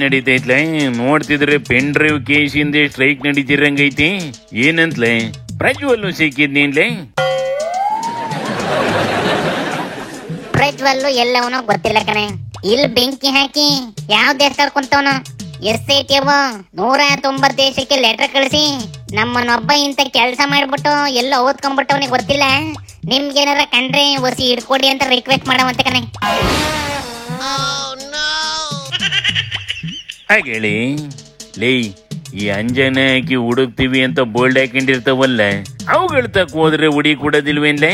ನಡೀತೈತ್ಲ ನೋಡ್ತಿದ್ರೆ pen drive ಕೇಸಿಂದ strike ನಡೀತಿರಂಗೈತಿ. ಏನಂತ್ಲೆ ಪ್ರಜ್ವಲ್ಲು ಸಿಕ್ಕಿದ್ನಿನ್ಲೆ? ಪ್ರಜ್ವಲ್ಲು ಎಲ್ಲವನೋ ಗೊತ್ತಿಲ್ಲ ಕಣೆ. ಇಲ್ಲಿ ಬೆಂಕಿ ಹಾಕಿ ಯಾವ ದೇಶದಲ್ಲಿ ಕುಂತವನು? SIT 190 ದೇಶಕ್ಕೆ ಲೆಟರ್ ಕಳಿಸಿ ನಮ್ಮನ್ನೊಬ್ಬ ಇಂತ ಕೆಲಸ ಮಾಡ್ಬಿಟ್ಟು ಎಲ್ಲ ಓದ್ಕೊಂಡ್ಬಿಟ್ಟವನಿಗೆ ಗೊತ್ತಿಲ್ಲ. ನಿಮ್ಗೇನಾರ ಕಂಡ್ರೆ ಒಸಿ ಹಿಡ್ಕೊಡಿ ಅಂತ ರಿಕ್ವೆಸ್ಟ್ ಮಾಡವಂತೆ ಕಣೆ. ಹಾಗೇಳಿ ಲೇ, ಈ ಅಂಜನ ಹಾಕಿ ಹುಡುಕ್ತಿವಿ ಅಂತ ಬೋಲ್ಡ್ ಹಾಕೊಂಡಿರ್ತಾವಲ್ಲ, ಅವುಗಳ ತಕ್ಕ ಹೋದ್ರೆ ಹುಡಿ ಕೊಡೋದಿಲ್ವೇನ್ಲೇ?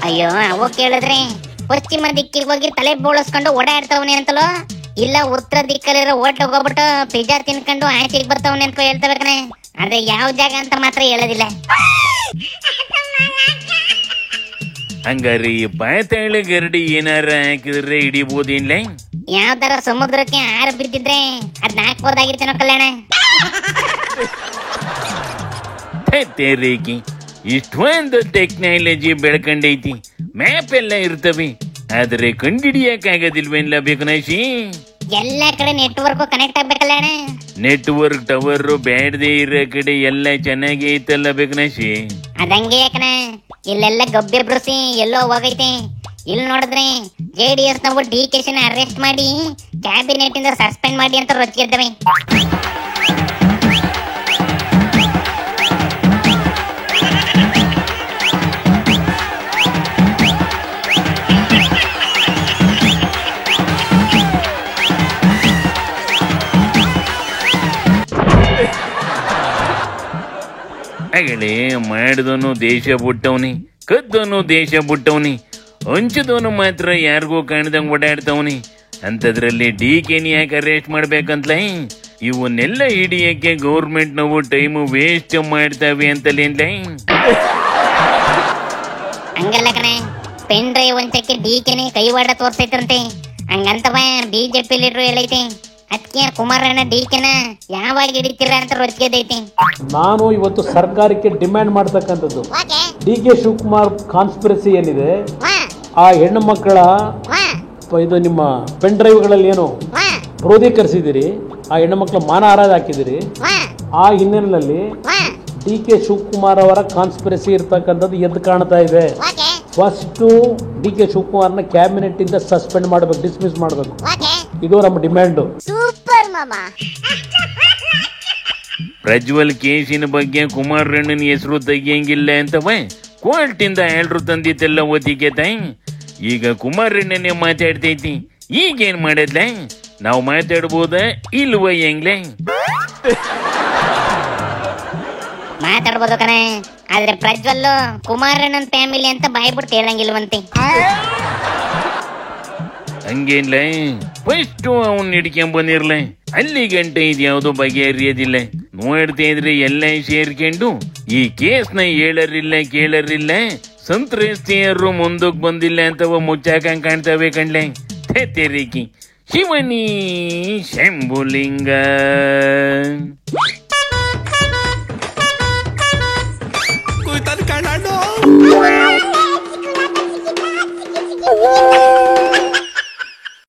ಅಯ್ಯೋ, ಅವು ಕೇಳಿದ್ರೆ ಪಶ್ಚಿಮ ದಿಕ್ಕಿಗೆ ಹೋಗಿ ತಲೆ ಬೋಳಿಸ್ಕೊಂಡು ಓಡಾಡ್ತಾವನೆ ಅಂತಲೋ, ಇಲ್ಲ ಉತ್ತರ ದಿಕ್ಕಲ್ಲಿರೋ ಹೋಟ್ಲಿಗೆ ಹೋಗ್ಬಿಟ್ಟು ಪಿಜ್ಜಾ ತಿನ್ಕೊಂಡು ಆಚೆಗೆ ಬರ್ತಾವನೆ ಅಂತ ಹೇಳ್ತವೆ ಕಣೆ. ಆದ್ರೆ ಯಾವ ಜಾಗ ಅಂತ ಮಾತ್ರ ಹೇಳೋದಿಲ್ಲ. ಹಂಗಾರಿ ಪಾತಾಳ ಗರಡಿ ಏನಾರ ಹಾಕಿದ್ರೆ ಹಿಡಿಬೋದೇನ್ಲೇ? ಯಾವ್ದಾರ ಸಮುದ್ರಕ್ಕೆ ಆರು ಬಿದ್ದಿದ್ರೆ ಅದ್ನ ಹಾಕ್ಬೋದಾಗಿರ್ತೇನೋ ಕಲ್ಯಾಣ. ತೇರೇಕಿ ಇಷ್ಟೊಂದು ಟೆಕ್ನಾಲಜಿ ಬೆಳ್ಕೊಂಡೈತಿ, ಮ್ಯಾಪ್ ಎಲ್ಲ ಇರ್ತವೆ, ಆದ್ರೆ ಕಂಡಿಡಿಯಕ್ಕಾಗೋದಿಲ್ವೇನ್ಲ ಬೇಕನಾಶಿ? ಎಲ್ಲ ಕಡೆ ನೆಟ್ವರ್ಕ್ ಕನೆಕ್ಟ್ ಆಗ್ಬೇಕಲ್ಲ. ನೆಟ್ವರ್ಕ್ ಟವರ್ ಬ್ಯಾಡದೆ ಇರೋ ಕಡೆ ಎಲ್ಲ ಚೆನ್ನಾಗಿ ಐತಲ್ಲ ಬೇಕನಾಶಿ? ಅದಂಗೆ ಯಾಕನ, ಇಲ್ಲೆಲ್ಲ ಗಬ್ಬೆ ಬ್ರಸಿ ಎಲ್ಲೋ ಹೋಗೈತೆ. ಇಲ್ಲಿ ನೋಡಿದ್ರೆ JDS ನಾವು DK ಅರೆಸ್ಟ್ ಮಾಡಿ ಕ್ಯಾಬಿನೆಟ್ ಇಂದ ಸಸ್ಪೆಂಡ್ ಮಾಡಿ ಅಂತ ರೊಚ್ಚಿದ್ದೇವೆ. ಹಾಗಲೇ ಮಾಡಿದವನು ದೇಶ ಬಿಟ್ಟವನಿ, ಕದ್ದವನು ದೇಶ ಬಿಟ್ಟವನಿ, ಹಂಚದವನು ಮಾತ್ರ ಯಾರಿಗೂ ಕಾಣ್ದಂಗ್ ಓಡಾಡ್ತವನಿ. ಅಂತದ್ರಲ್ಲಿ DKನಿ ಯಾಕೆ ಅರೆಸ್ಟ್ ಮಾಡ್ಬೇಕಂತಲೇ? ಇವನ್ನೆಲ್ಲ ಹಿಡಿಯಕ್ಕೆ ಗೌರ್ಮೆಂಟ್ ನಾವು ಟೈಮು ವೇಸ್ಟ್ ಮಾಡ್ತಾವೆ ಅಂತಲೇನ್ಲೇ? ಹಂಗಲ್ಲ ಕಣೆ, ಪೆನ್ ಡ್ರೈವ್ ಒಂಚಕ್ಕೆ DKನಿ ಕೈವಾಡ ತೋರ್ಸೈತಂತೆ. ಹಂಗಂತವ BJP ಲೀಡ್ರು ಹೇಳೈತೆ. ಅದಕ್ಕೆ ಕುಮಾರಣ್ಣ DKನ ಯಾವಾಗ ಹಿಡಿತೀರ ಅಂತ ರೊಚ್ಚಿಗೆದೈತಿ. ನಾನು ಇವತ್ತು ಸರ್ಕಾರಕ್ಕೆ ಡಿಮ್ಯಾಂಡ್ ಮಾಡ್ತಕ್ಕಂಥದ್ದು, DK ಶಿವಕುಮಾರ್ ಕಾನ್ಸ್ಪಿರಸಿ ಏನಿದೆ, ಆ ಹೆಣ್ಣು ಮಕ್ಕಳ ಇದು ನಿಮ್ಮ ಪೆನ್ ಡ್ರೈವ್ಗಳಲ್ಲಿ ಏನು ಕ್ರೋಧೀಕರಿಸಿದಿರಿ, ಆ ಹೆಣ್ಣು ಮಕ್ಕಳ ಮಾನಹಾರ ಹಾಕಿದಿರಿ, ಆ ಹಿನ್ನೆಲೆಯಲ್ಲಿ DK ಶಿವಕುಮಾರ್ ಅವರ ಕಾನ್ಸ್ಪಿರಸಿ ಇರ್ತಕ್ಕಂಥದ್ದು ಎದ್ದು ಕಾಣ್ತಾ ಇದೆ. ಫಸ್ಟ್ DK ಶಿವಕುಮಾರ್ನ ಕ್ಯಾಬಿನೆಟ್ ಇಂದ ಸಸ್ಪೆಂಡ್ ಮಾಡಬೇಕು, ಡಿಸ್ಮಿಸ್ ಮಾಡಬೇಕು. ಇದು ನಮ್ಮ ಡಿಮ್ಯಾಂಡ್. ಸೂಪರ್ ಮಾಮಾ. ಪ್ರಜ್ವಲ್ ಕೇಸಿನ ಬಗ್ಗೆ ಕುಮಾರಣ್ಣನ ಹೆಸರು ತೆಗಿಯಂಗಿಲ್ಲ ಅಂತವ ಕೋರ್ಟ್ ಇಂದ ಹೇಳ್ರು ತಂದಿತ್ತೆಲ್ಲ ಓದಿಕೆ ತಾಯಿ. ಈಗ ಕುಮಾರಣ್ಣನೇ ಮಾತಾಡ್ತೈತಿ, ಈಗೇನ್ ಮಾಡದ್ಲ? ನಾವು ಮಾತಾಡ್ಬೋದ ಇಲ್ವ? ಹೆಂಗ್ಲೆ ಮಾತಾಡ್ಬೋದು ಕಣೆ, ಆದ್ರೆ ಪ್ರಜ್ವಲ್ಲು ಕುಮಾರಣ್ಣನ ಫ್ಯಾಮಿಲಿ ಅಂತ ಬಾಯ್ಬಿಟ್ಟು ಹೇಳಂಗಿಲ್ವಂತೆ. ಹಂಗೇನ್ಲ? ಫಸ್ಟ್ ಅವನ್ ಹಿಡ್ಕೊಂಬಂದಿರ್ಲ, ಅಲ್ಲಿ ಗಂಟೆ ಇದು ಯಾವ್ದು ಬಗೆಹರಿಯೋದಿಲ್ಲ. ನೋಡ್ತಾ ಇದ್ರೆ ಎಲ್ಲ ಸೇರ್ಕೊಂಡು ಈ ಕೇಸ್ನ ಹೇಳರಿಲ್ಲ ಕೇಳರಿಲ್ಲ, ಸಂತ್ರಸ್ತೆಯರು ಮುಂದಕ್ಕೆ ಬಂದಿಲ್ಲ ಅಂತವ ಮುಚ್ಚಾಕಂಗ್ ಕಾಣ್ತವೆ ಕಣ್ಲೆ. ತೆರೇಕಿ ಶಿವನಿ ಶಂಭುಲಿಂಗ.